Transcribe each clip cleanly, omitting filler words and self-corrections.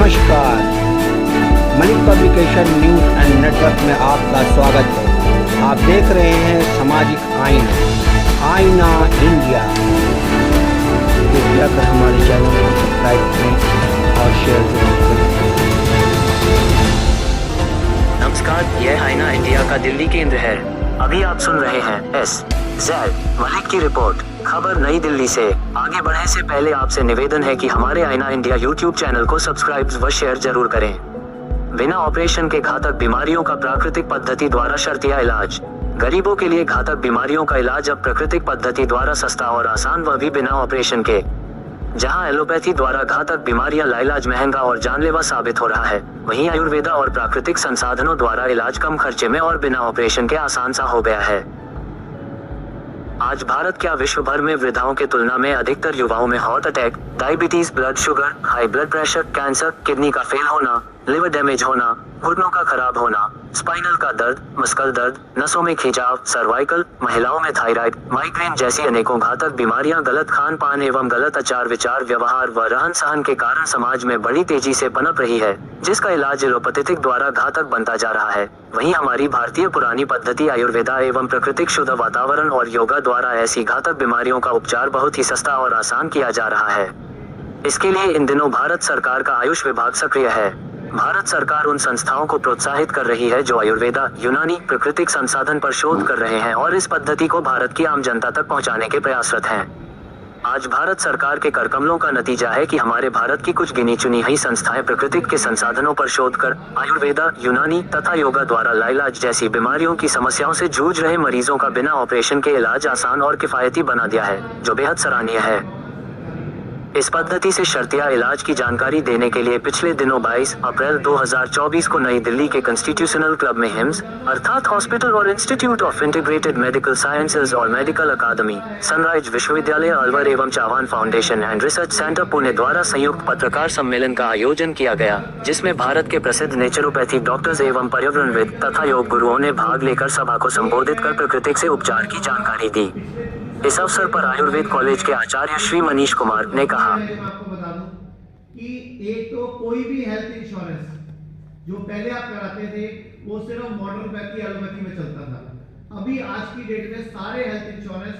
नमस्कार, Malik publication news and network में आपका स्वागत है। आप देख रहे हैं सामाजिक आईना इंडिया। कृपया कर हमारे चैनल को सब्सक्राइब करें और शेयर जरूर करें। नमस्कार, यह आईना इंडिया का दिल्ली केंद्र है। अभी आप सुन रहे हैं मलिक की रिपोर्ट। खबर नई दिल्ली से। आगे बढ़ने से पहले आपसे निवेदन है कि हमारे आईना इंडिया यूट्यूब चैनल को सब्सक्राइब व शेयर जरूर करें। बिना ऑपरेशन के घातक बीमारियों का प्राकृतिक पद्धति द्वारा शर्तिया इलाज। गरीबों के लिए घातक बीमारियों का इलाज अब प्राकृतिक पद्धति द्वारा सस्ता और आसान, वह भी बिना ऑपरेशन के। जहां एलोपैथी द्वारा घातक बीमारियां लाइलाज महंगा और जानलेवा साबित हो रहा है, वहीं आयुर्वेदा और प्राकृतिक संसाधनों द्वारा इलाज कम खर्चे में और बिना ऑपरेशन के आसान सा हो गया है। आज भारत क्या विश्व भर में वृद्धाओं के तुलना में अधिकतर युवाओं में heart attack, diabetes, blood sugar, high blood pressure, cancer, kidney का फेल होना, लिवर डैमेज होना, घुटनों का खराब होना, स्पाइनल का दर्द, मस्कल दर्द, नसों में खिंचाव, सर्वाइकल, महिलाओं में थायराइड, माइग्रेन जैसी अनेकों घातक बीमारियां गलत खान पान एवं गलत आचार विचार, व्यवहार व रहन सहन के कारण समाज में बड़ी तेजी से पनप रही है, जिसका इलाज एलोपैथिक द्वारा घातक बनता जा रहा है। वहीं हमारी भारतीय पुरानी पद्धति आयुर्वेदा एवं प्राकृतिक शुद्ध वातावरण और योगा द्वारा ऐसी घातक बीमारियों का उपचार बहुत ही सस्ता और आसान किया जा रहा है। इसके लिए इन दिनों भारत सरकार का आयुष विभाग सक्रिय है। भारत सरकार उन संस्थाओं को प्रोत्साहित कर रही है जो आयुर्वेदा, यूनानी, प्राकृतिक संसाधन पर शोध कर रहे हैं और इस पद्धति को भारत की आम जनता तक पहुंचाने के प्रयासरत हैं। आज भारत सरकार के करकमलों का नतीजा है कि हमारे भारत की कुछ गिनी चुनी हुई संस्थाएं प्राकृतिक के संसाधनों पर शोध कर आयुर्वेदा, यूनानी तथा योगा द्वारा लाइलाज जैसी बीमारियों की समस्याओं से जूझ रहे मरीजों का बिना ऑपरेशन के इलाज आसान और किफायती बना दिया है, जो बेहद सराहनीय है। इस पद्धति से शर्तिया इलाज की जानकारी देने के लिए पिछले दिनों 22 अप्रैल 2024 को नई दिल्ली के कॉन्स्टिट्यूशनल क्लब में हिम्स अर्थात हॉस्पिटल और institute of integrated medical sciences और मेडिकल अकादमी, सनराइज विश्वविद्यालय अलवर एवं Chauhan foundation and research centre Pune द्वारा संयुक्त पत्रकार सम्मेलन का आयोजन किया गया, जिसमें भारत के प्रसिद्ध नेचुरोपैथिक डॉक्टर्स एवं पर्यावरणविद तथा योग गुरुओं ने भाग लेकर सभा को संबोधित कर प्राकृतिक से उपचार की जानकारी दी। इस अवसर पर आयुर्वेद कॉलेज के आचार्य श्री मनीष कुमार ने कहा, आपको बता दूं कि एक तो कोई भी हेल्थ इंश्योरेंस जो पहले आप कराते थे वो सिर्फ मॉडर्न एलोपैथी में चलता था। अभी आज की डेट में सारे हेल्थ इंश्योरेंस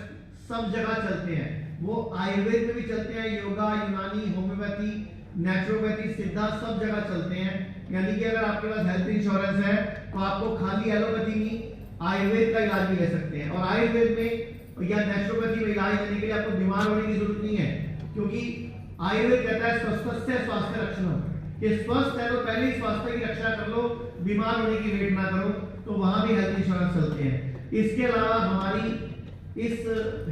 सब जगह चलते हैं। वो आयुर्वेद में भी चलते हैं, योगा, यूनानी, होम्योपैथी, नेचुरोपैथी, सिद्धा सब जगह चलते हैं। यानी कि अगर आपके पास हेल्थ इंश्योरेंस है तो आपको खाली एलोपैथी नहीं, आयुर्वेद का इलाज भी ले सकते हैं। और आयुर्वेद में या नेचुरोपैथी में इलाज लेने के लिए आपको बीमार होने की जरूरत नहीं है, क्योंकि आयुर्वेद कहता है स्वस्थस्य स्वास्थ्य रक्षण, कि स्वस्थ है तो पहले ही स्वास्थ्य की रक्षा कर लो, बीमार होने की वेट ना करो। तो वहां भी हेल्थ इंश्योरेंस चलते हैं। इसके अलावा हमारी इस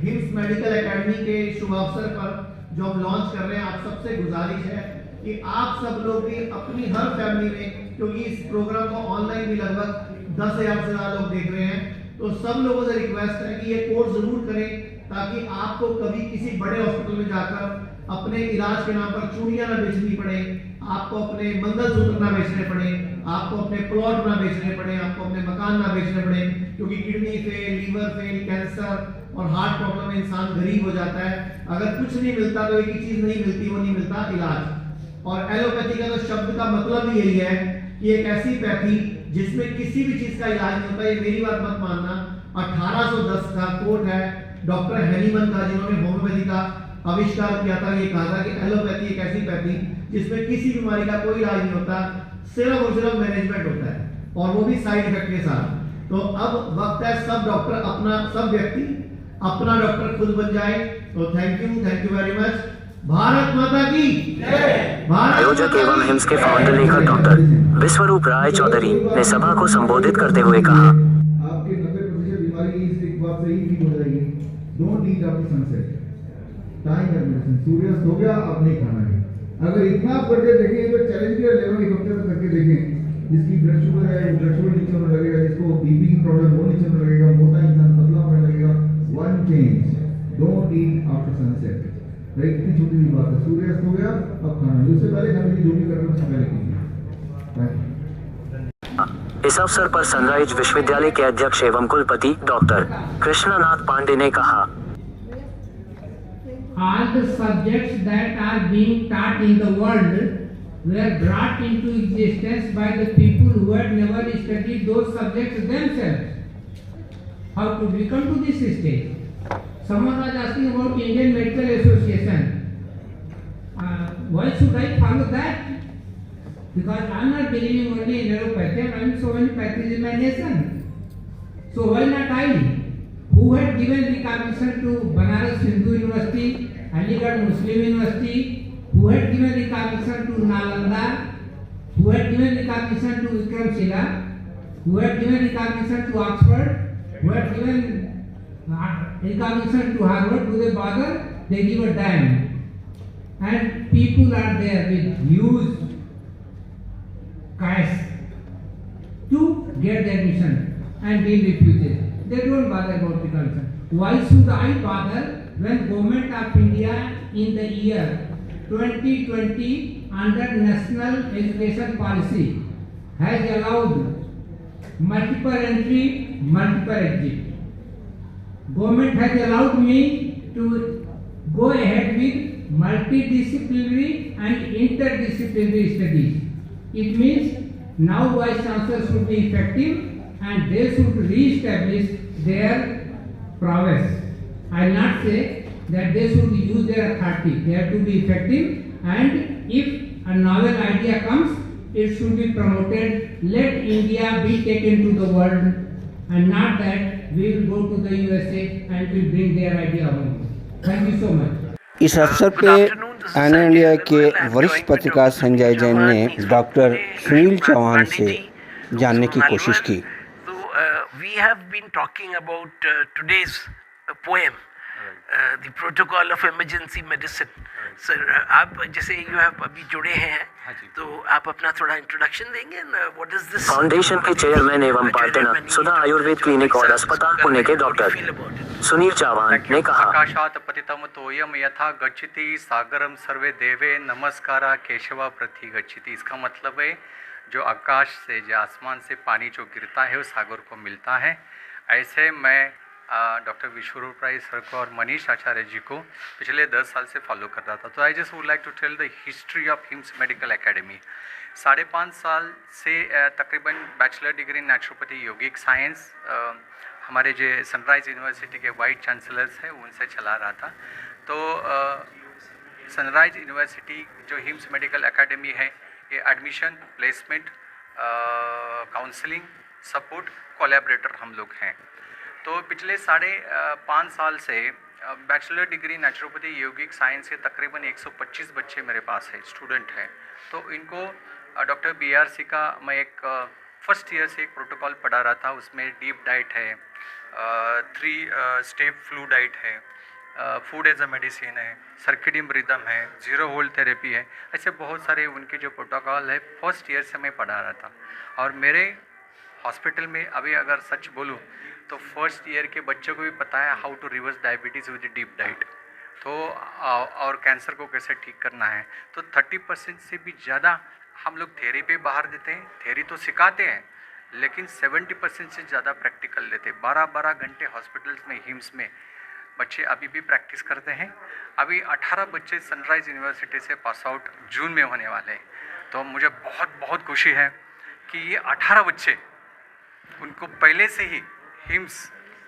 हिम्स मेडिकल एकेडमी के शुभ अवसर पर जो हम लॉन्च कर रहे हैं, आप सबसे गुजारिश है कि आप सब लोग भी अपनी हर फैमिली में, क्योंकि इस प्रोग्राम को ऑनलाइन भी लगभग 10,000 से ज्यादा लोग देख रहे हैं, तो सब लोगों से रिक्वेस्ट है कि ये कोर्स जरूर करें, ताकि आपको कभी किसी बड़े हॉस्पिटल में जाकर अपने इलाज के नाम पर चूड़ियां ना बेचनी पड़े, आपको अपने मंगलसूत्र ना बेचने पड़े, आपको अपने प्लॉट ना बेचने पड़े, आपको अपने मकान ना बेचने पड़े, क्योंकि kidney fail, liver fail, cancer और हार्ट प्रॉब्लम में इंसान गरीब हो जाता है। अगर कुछ नहीं मिलता तो एक ही चीज नहीं मिलती, वो नहीं मिलता इलाज। और एलोपैथी का तो शब्द का मतलब ही यही है कि एक ऐसी पैथी जिसमें किसी भी चीज का इलाज नहीं होता। ये मेरी बात मत मानना, 1810 का कोट है डॉक्टर हैनीमन का, जिन्होंने होम्योपैथी का आविष्कार किया था। ये कहा था कि एलोपैथी एक ऐसी पैथी जिसमें किसी बीमारी का कोई इलाज नहीं होता, सिर्फ और सिर्फ मैनेजमेंट होता है, और वो भी साइड इफेक्ट के साथ। तो अब वक्त है सब डॉक्टर अपना, सब व्यक्ति अपना डॉक्टर खुद बन जाए। तो thank you very much. Bharat माता की जय। आयोजक एवं हिम्स के फाउंडर लेखक डॉक्टर विश्वरूप राय चौधरी ने सभा को संबोधित करते हुए कहा, आपके 90% बीमारी इस एक बात से ही ठीक हो जाएगी। Don't eat after sunset, time है मेडिसिन। सूर्यास्त हो गया, अब नहीं खाना है। अगर इतना आप करके देखें तो चैलेंज के लेवल एक हफ्ते तक करके देखें, जिसकी ब्लड शुगर है ब्लड शुगर नीचे होने लगेगा, जिसको बीपी की प्रॉब्लम वो नीचे होने लगेगा, मोटा इंसान पतला होने लगेगा। One change, don't eat after sunset. इतनी छोटी सी बात है, सूर्यास्त हो गया अब खाना, उससे पहले खाने की जो भी करना उससे पहले कीजिए। इस अवसर पर सनराइज विश्वविद्यालय के अध्यक्ष एवं कुलपति डॉक्टर कृष्णनाथ पांडे ने कहा, all the subjects that are being taught in the world were brought into existence by the people who had never studied those subjects themselves. How could we come to this stage? Someone was asking about Indian Medical Association. Why should I follow that? Because I am not believing only in allopathy, I am having so many pathies in my nation. So why not I, who had given recognition to Banaras Hindu University, Aligarh Muslim University, who had given recognition to Nalanda, who had given recognition to Vikramshila, who had given recognition to Oxford, who had given recognition to Harvard, to the bother, they give a dime. And people are there with huge cash to get the admission and being refused. They don't bother about the concern. Why should I bother when Government of India in the year 2020 under National Education Policy has allowed multiple entry, multiple exit. Government has allowed me to go ahead with multidisciplinary and interdisciplinary studies. It means now vice chancellors should be effective and they should re-establish their prowess. I will not say that they should use their authority. They have to be effective, and if a novel idea comes, it should be promoted. Let India be taken to the world, and not that we will go to the USA and will bring their idea home. Thank you so much. इस अवसर पे आईना India के वरिष्ठ पत्रकार संजय जैन ने doctor Sunil Chauhan से जानने की कोशिश की। We have been talking about today's poem, the protocol of emergency medicine. Sir, आप जैसे you have अभी जुड़े हैं, तो आप अपना थोड़ा इंट्रोडक्शन देंगे। What is this? फाउंडेशन के चेयरमैन एवं पार्टनर सुधा आयुर्वेद क्लिनिक और अस्पताल पुणे के डॉक्टर सुनील चौहान ने कहा, आकाशात पतितम तोयम यथा गच्छति सागरम सर्वे देवे नमस्कारा केशवा प्रति गच्छति। इसका मतलब है जो आकाश से, जो आसमान से पानी जो गिरता है वो सागर को मिलता है। ऐसे मैं डॉक्टर विश्वरूप राय सर को और मनीष आचार्य जी को पिछले 10 साल से फॉलो कर रहा था। तो I just would like to tell the history of HIMS medical academy. 5.5 साल से तकरीबन bachelor degree in naturopathy yogic science हमारे जो सनराइज यूनिवर्सिटी के वाइस चांसलर्स हैं उनसे चला रहा था। तो सनराइज यूनिवर्सिटी जो हिम्स मेडिकल एकेडमी है, ये admission, placement, counselling, support, collaborator हम लोग हैं। तो पिछले 5.5 साल से bachelor degree naturopathy yogic science के तकरीबन 125 बच्चे मेरे पास है, स्टूडेंट हैं। तो इनको डॉक्टर BRC का मैं एक फर्स्ट ईयर से एक प्रोटोकॉल पढ़ा रहा था। उसमें डीप डाइट है, 3 स्टेप फ्लू डाइट है, फूड एज अ मेडिसिन है, सर्केडियन रिदम है, जीरो होल्ड थेरेपी है। ऐसे बहुत सारे उनके जो प्रोटोकॉल है फर्स्ट ईयर से मैं पढ़ा रहा था। और मेरे हॉस्पिटल में अभी अगर सच बोलूँ तो फर्स्ट ईयर के बच्चों को भी पता है how to reverse diabetes with deep diet, तो और कैंसर को कैसे ठीक करना है। तो 30% से भी ज़्यादा हम लोग थ्योरी पे बाहर देते हैं। थ्योरी तो सिखाते हैं लेकिन 70% से ज़्यादा प्रैक्टिकल लेते हैं। 12-12 घंटे हॉस्पिटल्स में, हिम्स में बच्चे अभी भी प्रैक्टिस करते हैं। अभी 18 बच्चे सनराइज यूनिवर्सिटी से पास आउट जून में होने वाले हैं। तो मुझे बहुत बहुत खुशी है कि ये 18 बच्चे, उनको पहले से ही हिम्स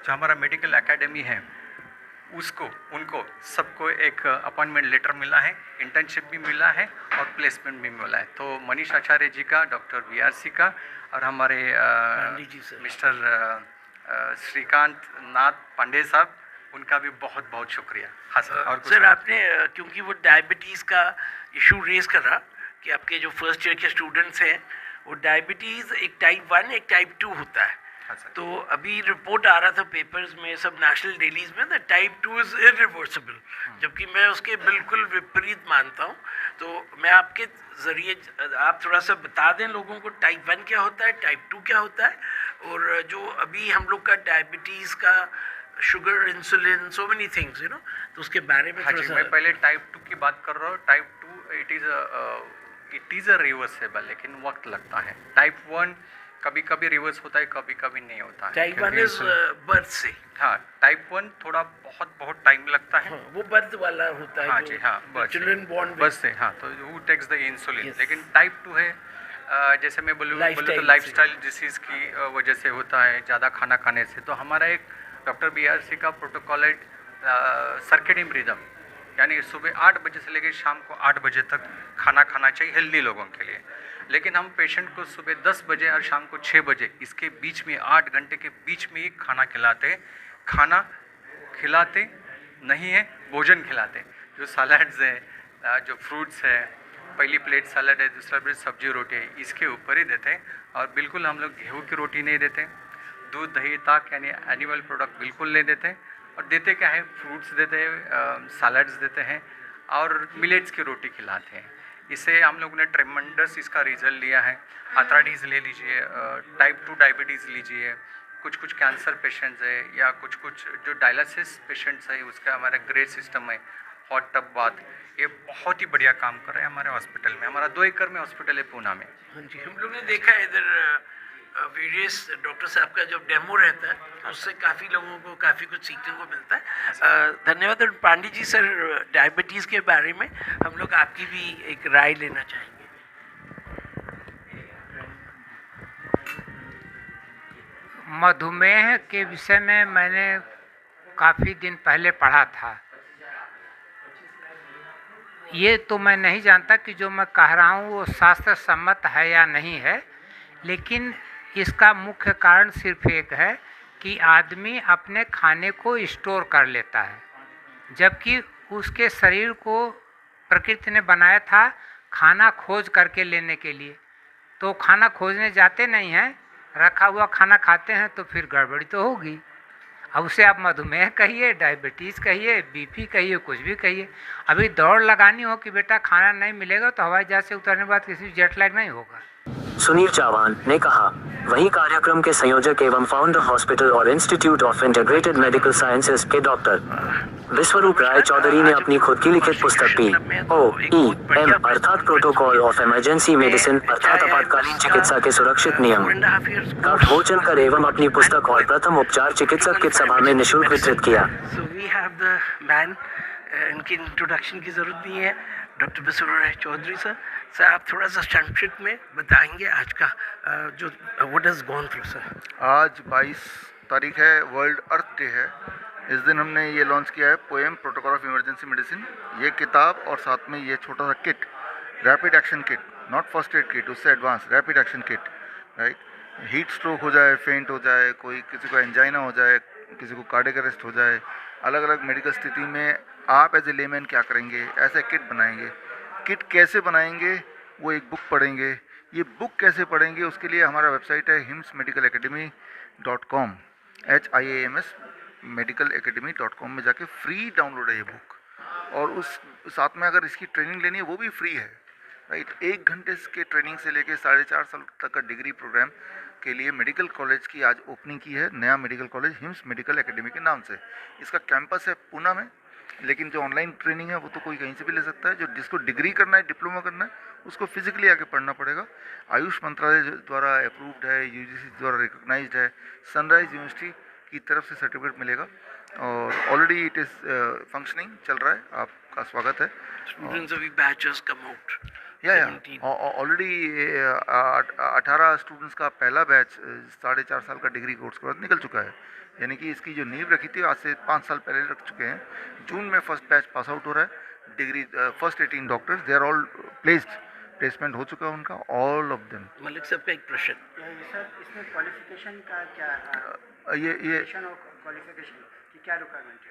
जो हमारा मेडिकल एकेडमी है उनको सबको एक अपॉइंटमेंट लेटर मिला है, इंटर्नशिप भी मिला है और प्लेसमेंट भी मिला है। तो मनीष आचार्य जी का, डॉक्टर BRC का और हमारे मिस्टर श्रीकांत नाथ पांडे साहब, उनका भी बहुत बहुत शुक्रिया। हाँ सर। और सर आपने क्योंकि वो डायबिटीज़ का इशू रेज कर रहा कि आपके जो फर्स्ट ईयर के स्टूडेंट्स हैं वो डायबिटीज़ एक टाइप 1 एक टाइप 2 होता है। तो अभी रिपोर्ट आ रहा था पेपर्स में, सब नेशनल डेलीज में, द टाइप 2 इज़ इरिवर्सिबल, जबकि मैं उसके बिल्कुल विपरीत मानता हूँ। तो मैं आपके ज़रिए आप थोड़ा सा बता दें लोगों को टाइप 1 क्या होता है, टाइप 2 क्या होता है, और जो अभी हम लोग का डायबिटीज़ का, sugar, insulin, so many things you know, तो उसके बारे में थोड़ा सा। मैं पहले टाइप 2 की बात कर रहा हूँ। Type 2 it is a reversible, लेकिन वक्त लगता है। टाइप 1 कभी कभी रिवर्स होता है, कभी कभी नहीं होता है। टाइप 1 क्योंकि इज बर्थ से, हाँ, टाइप 1 थोड़ा बहुत टाइम लगता है। हाँ, वो बर्थ वाला होता है। हाँ जी, हाँ, बस चिल्ड्रन बॉर्न बस से, हाँ, तो who takes the insulin. Yes. लेकिन टाइप 2 है, जैसे मैं बोलूँ तो Lifestyle लाइफस्टाइल डिसीज़ की वजह से होता है, ज़्यादा खाना खाने से। तो हमारा एक डॉक्टर BRC का प्रोटोकॉल है सर्केडियन रिदम, यानी सुबह 8 बजे से लेकर शाम को 8 बजे तक खाना खाना चाहिए हेल्दी लोगों के लिए। लेकिन हम पेशेंट को सुबह 10 बजे और शाम को 6 बजे, इसके बीच में 8 घंटे के बीच में ही खाना खिलाते नहीं है, भोजन खिलाते। जो सलाड्स है, जो फ्रूट्स है, पहली प्लेट सलाड है, दूसरा प्लेट सब्जी रोटी है, इसके ऊपर ही देते हैं। और बिल्कुल हम लोग गेहूँ की रोटी नहीं देते, दूध दही ताक यानी एनिमल प्रोडक्ट बिल्कुल नहीं देते। और देते क्या है, फ्रूट्स देते हैं, सलाड्स देते हैं और मिलेट्स की रोटी खिलाते हैं। इससे हम लोग ने ट्रेमेंडस इसका रिजल्ट लिया है। आर्थराइटिस ले लीजिए, टाइप 2 डायबिटीज़ लीजिए, कुछ कैंसर पेशेंट्स है या कुछ जो डायलिसिस पेशेंट्स है, उसका हमारा ग्रेड सिस्टम है, हॉट टब बाथ, ये बहुत ही बढ़िया काम कर रहे हैं हमारे हॉस्पिटल में। हमारा 2 एकड़ में हॉस्पिटल है पूना में। हाँ जी, हम लोग ने देखा है इधर वेरियस डॉक्टर साहब का जब डेमो रहता है उससे काफ़ी लोगों को काफ़ी कुछ सीखने को मिलता है। धन्यवाद। और पांडे जी सर, डायबिटीज़ के बारे में हम लोग आपकी भी एक राय लेना चाहेंगे। मधुमेह के विषय में मैंने काफ़ी दिन पहले पढ़ा था। ये तो मैं नहीं जानता कि जो मैं कह रहा हूँ वो शास्त्र सम्मत है या नहीं है, लेकिन इसका मुख्य कारण सिर्फ एक है कि आदमी अपने खाने को स्टोर कर लेता है, जबकि उसके शरीर को प्रकृति ने बनाया था खाना खोज करके लेने के लिए। तो खाना खोजने जाते नहीं हैं, रखा हुआ खाना खाते हैं, तो फिर गड़बड़ी तो होगी। अब उसे आप मधुमेह कहिए, डायबिटीज़ कहिए, बीपी कहिए, कुछ भी कहिए। अभी दौड़ लगानी हो कि बेटा खाना नहीं मिलेगा तो हवाई जहाज से उतरने के बाद किसी जेट लैग नहीं होगा। सुनील चौहान ने कहा। वहीं कार्यक्रम के संयोजक एवं फाउंडर हॉस्पिटल और institute of integrated medical sciences के डॉक्टर विश्वरूप राय चौधरी ने अपनी खुद की लिखित पुस्तक POEM अर्थात प्रोटोकॉल ऑफ इमरजेंसी मेडिसिन अर्थात आपातकालीन चिकित्सा के सुरक्षित नियम का विमोचन कर एवं अपनी पुस्तक और प्रथम उपचार चिकित्सक की सभा में निःशुल्क वितरित किया। So we have the man, इनकी इंट्रोडक्शन की ज़रूरत नहीं है, डॉक्टर विश्वरूप राय चौधरी सर। सर, आप थोड़ा सा संक्षिप्त में बताएंगे आज का जो what has gone through sir. आज 22 तारीख है, वर्ल्ड अर्थ डे है। इस दिन हमने ये लॉन्च किया है poem protocol of emergency medicine. ये किताब और साथ में ये छोटा सा kit, rapid action kit, not first aid kit, उससे advance rapid action kit, right. Heat stroke हो जाए, फेंट हो जाए, कोई किसी को एंजाइना हो जाए, किसी को कार्डियक अरेस्ट हो जाए, अलग अलग मेडिकल स्थिति में आप एज ए लेमैन क्या करेंगे, ऐसे किट बनाएंगे। किट कैसे बनाएंगे, वो एक बुक पढ़ेंगे। ये बुक कैसे पढ़ेंगे, उसके लिए हमारा वेबसाइट है himsmedicalacademy.com, HIAMS medicalacademy.com में जाके फ्री डाउनलोड है ये बुक। और उस साथ में अगर इसकी ट्रेनिंग लेनी है वो भी फ्री है, राइट। 1 घंटे के ट्रेनिंग से लेके 4.5 साल तक का डिग्री प्रोग्राम के लिए मेडिकल कॉलेज की आज ओपनिंग की है, नया medical college hymns medical academy के नाम से। इसका कैंपस है पूना में, लेकिन जो ऑनलाइन ट्रेनिंग है वो तो कोई कहीं से भी ले सकता है। जो जिसको डिग्री करना है, डिप्लोमा करना है, उसको फिजिकली आके पढ़ना पड़ेगा। आयुष मंत्रालय द्वारा अप्रूव्ड है, UGC द्वारा रिकॉग्नाइज्ड है, सनराइज यूनिवर्सिटी की तरफ से सर्टिफिकेट मिलेगा और ऑलरेडी इट इज़ फंक्शनिंग, चल रहा है। आपका स्वागत है। Students of the batches come out. Already 18 students का पहला बैच 4.5 साल का डिग्री कोर्स के बाद निकल चुका है। यानी कि इसकी जो नींव रखी थी आज से 5 साल पहले रख चुके हैं। जून में फर्स्ट बैच पास आउट हो रहा है। Degree first 18 doctors, they are all placement हो चुका है उनका, ऑल ऑफ देम। मलिक साहब का एक प्रश्न, सर, इसमें क्वालिफिकेशन का क्या ये क्वालिफिकेशन की क्या रिक्वायरमेंट है?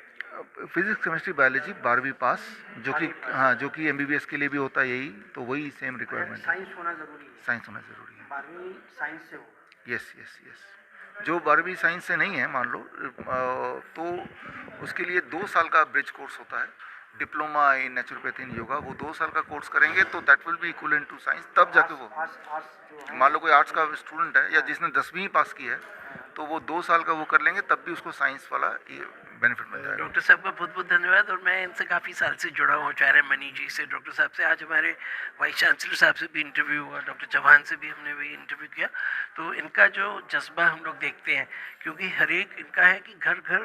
फिजिक्स केमिस्ट्री बायोलॉजी 12वीं पास, जो कि हाँ, जो कि MBBS के लिए भी होता है यही, तो वही सेम रिक्वायरमेंट है। साइंस होना ज़रूरी है? साइंस होना ज़रूरी है। 12वीं साइंस से हो? Yes yes yes. जो 12वीं साइंस से नहीं है मान लो, तो उसके लिए 2 साल का ब्रिज कोर्स होता है, diploma in naturopathy in yoga. वो 2 साल का कोर्स करेंगे तो that will be equivalent to science. तब जाके वो मान लो कोई आर्ट्स का स्टूडेंट है या जिसने 10वीं पास की है, तो वो 2 साल का वो कर लेंगे, तब भी उसको साइंस वाला बेनिफिट मिल जाएगा। डॉक्टर साहब का बहुत बहुत धन्यवाद। और मैं इनसे काफ़ी साल से जुड़ा हूँ, आचार्य मनी जी से, डॉक्टर साहब से। आज हमारे वाइस चांसलर साहब से भी इंटरव्यू हुआ, डॉक्टर चौहान से भी हमने भी इंटरव्यू किया। तो इनका जो जज्बा हम लोग देखते हैं, क्योंकि हर एक इनका है कि घर घर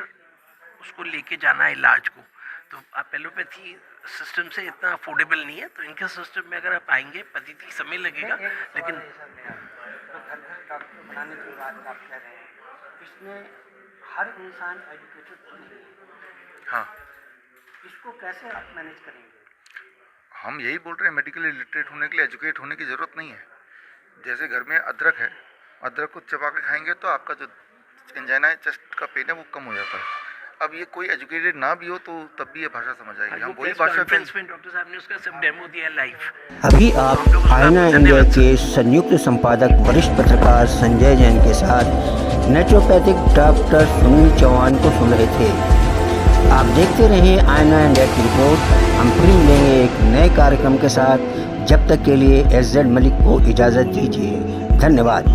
उसको लेके जाना है इलाज को। तो आप एलोपैथी सिस्टम से इतना अफोर्डेबल नहीं है, तो इनके सिस्टम में अगर आप आएंगे पद्धति समय लगेगा, लेकिन तो घर घर डॉक्टर बनाने की बात आप कह रहे हैं, इसमें हर इंसान एजुकेटेड तो नहीं है, हाँ, इसको कैसे आप मैनेज करेंगे? हम यही बोल रहे हैं, मेडिकली लिटरेट होने के लिए एजुकेट होने की ज़रूरत नहीं है। जैसे घर में अदरक है, अदरक को चबा के खाएंगे तो आपका जो एंजाइना चेस्ट का पेन है वो कम हो जाता है। अब ये कोई एजुकेटेड ना भी हो तो तब भी ये भाषा समझ आएगी। हम वही भाषा फिर कॉन्फ्रेंस में डॉक्टर साहब ने उसका सब डेमो दिया लाइव। अभी आप आईना इंडिया के संयुक्त संपादक वरिष्ठ पत्रकार संजय जैन के साथ नेचुरोपैथिक डॉक्टर सुनील चौहान को सुन रहे थे। आप देखते रहें आईना इंडिया की रिपोर्ट। हम फिर मिलेंगे एक नए कार्यक्रम के साथ। जब तक के लिए एस जेड मलिक को इजाज़त दीजिए। धन्यवाद।